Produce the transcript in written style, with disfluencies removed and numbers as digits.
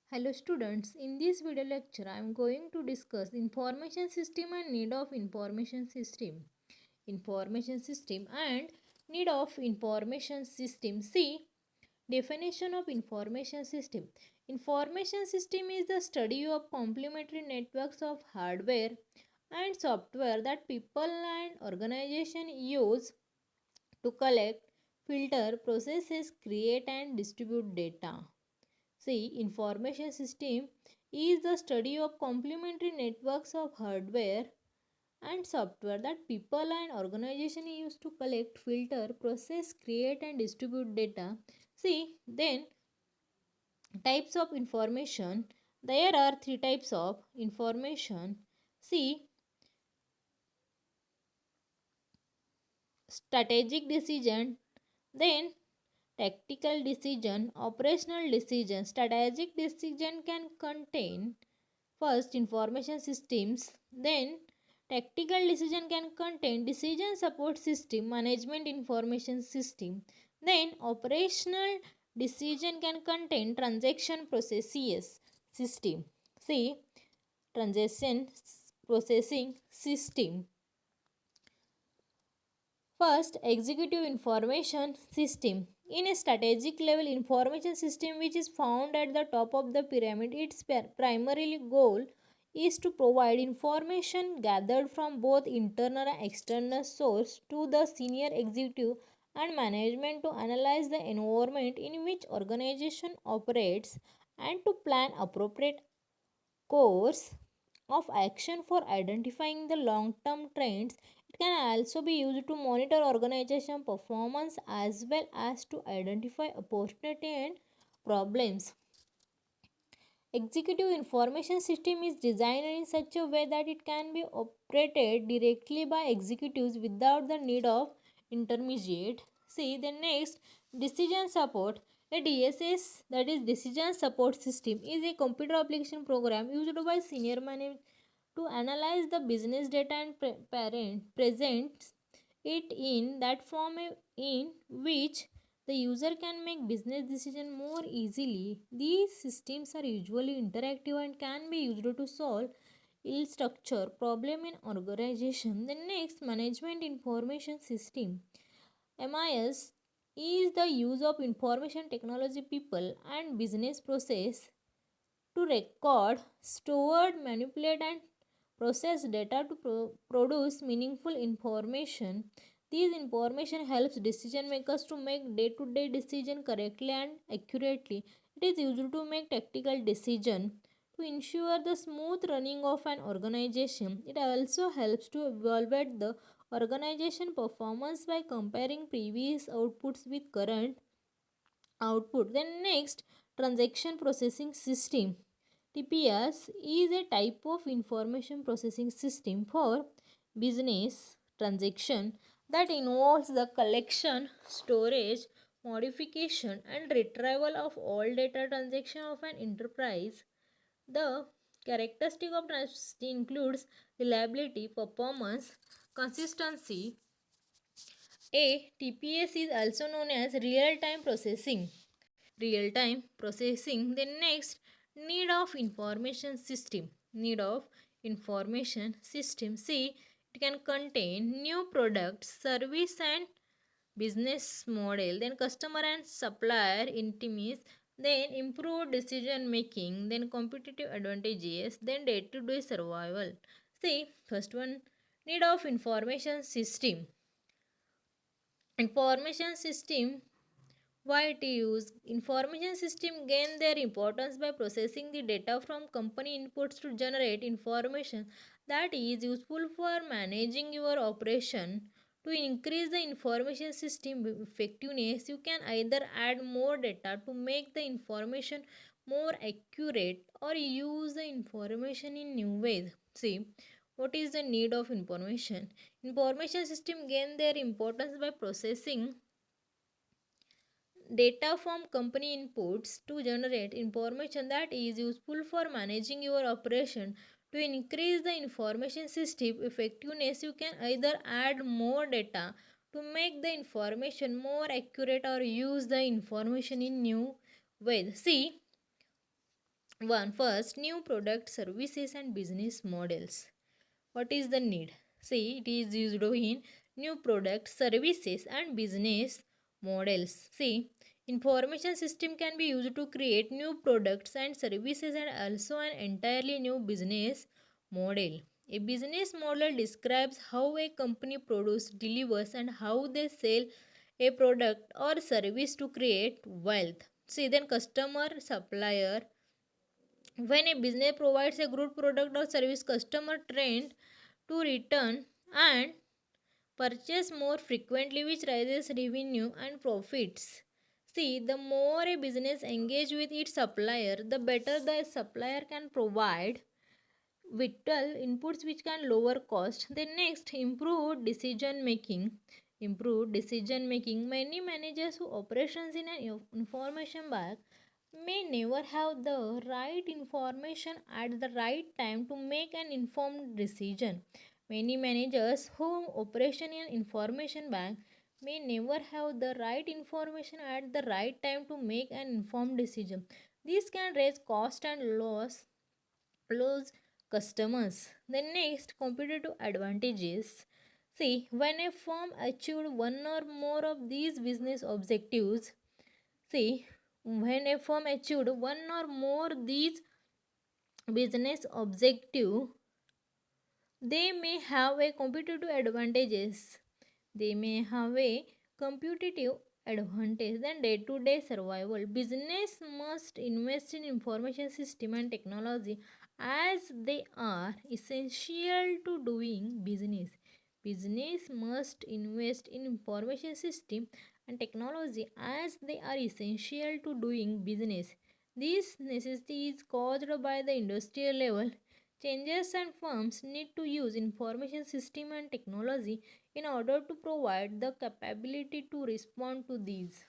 Hello students, in this video lecture I am going to discuss information system and need of information system. Information system and need of information system. See, definition of information system. Information system is the study of complementary networks of hardware and software that people and organization use to collect, filter, processes, create and distribute data. See, information system is the study of complementary networks of hardware and software that people and organization use to collect, filter, process, create and distribute data. See, then types of information. There are three types of information. See, strategic decision, then tactical decision, operational decision. Strategic decision can contain first, information systems, then tactical decision can contain decision support system, management information system, then operational decision can contain transaction processes system. See, transaction processing system. First, executive information system. In a strategic level information system which is found at the top of the pyramid, its primary goal is to provide information gathered from both internal and external source to the senior executive and management to analyze the environment in which organization operates and to plan appropriate course of action for identifying the long-term trends. It can also be used to monitor organization performance as well as to identify opportunity and problems. Executive information system is designed in such a way that it can be operated directly by executives without the need of intermediate. See the next, decision support. A DSS, that is decision support system, is a computer application program used by senior management to analyze the business data and presents it in that form in which the user can make business decisions more easily. These systems are usually interactive and can be used to solve ill structure problem in organization. The next, management information system, MIS, is the use of information technology people and business process to record, store, manipulate, and process data to produce meaningful information. These information helps decision makers to make day-to-day decision correctly and accurately. It is used to make tactical decision to ensure the smooth running of an organization. It also helps to evaluate the organization performance by comparing previous outputs with current output. Then next, transaction processing system. TPS is a type of information processing system for business transaction that involves the collection, storage, modification and retrieval of all data transaction of an enterprise. The characteristic of transaction includes reliability, performance, consistency. A TPS is also known as real-time processing. Real-time processing. The next, need of information system. Need of information system. See, it can contain new products, service and business model, then customer and supplier intimacy, then improved decision making, then competitive advantages, then day-to-day survival. See, first one, need of information system. Information system, why it is information system gain their importance by processing the data from company inputs to generate information that is useful for managing your operation. To increase the information system effectiveness, you can either add more data to make the information more accurate or use the information in new ways. See, what is the need of information? Information system gain their importance by processing data from company inputs to generate information that is useful for managing your operation. To increase the information system effectiveness, you can either add more data to make the information more accurate or use the information in new ways. See, One first, new product, services, and business models. What is the need? See, it is used in new products, services, and business models. See, information system can be used to create new products and services and also an entirely new business model. A business model describes how a company produces, delivers, and how they sell a product or service to create wealth. See, then customer, supplier, when a business provides a good product or service, customer trend to return and purchase more frequently, which raises revenue and profits. See, the more a business engage with its supplier, the better the supplier can provide vital inputs which can lower cost. Then next, improved decision making. Improved decision making. Many managers who operations in an information bag may never have the right information at the right time to make an informed decision. Many managers who operation in information bank may never have the right information at the right time to make an informed decision. This can raise cost and lose customers. The next, competitive advantages. See, when a firm achieved one or more of these business objectives, see, when a firm achieved one or more these business objective, they may have a competitive advantages. They may have a competitive advantage than day-to-day survival. Business must invest in information system and technology as they are essential to doing business. Business must invest in information system and technology as they are essential to doing business. This necessity is caused by the industrial level changes, and firms need to use information system and technology in order to provide the capability to respond to these.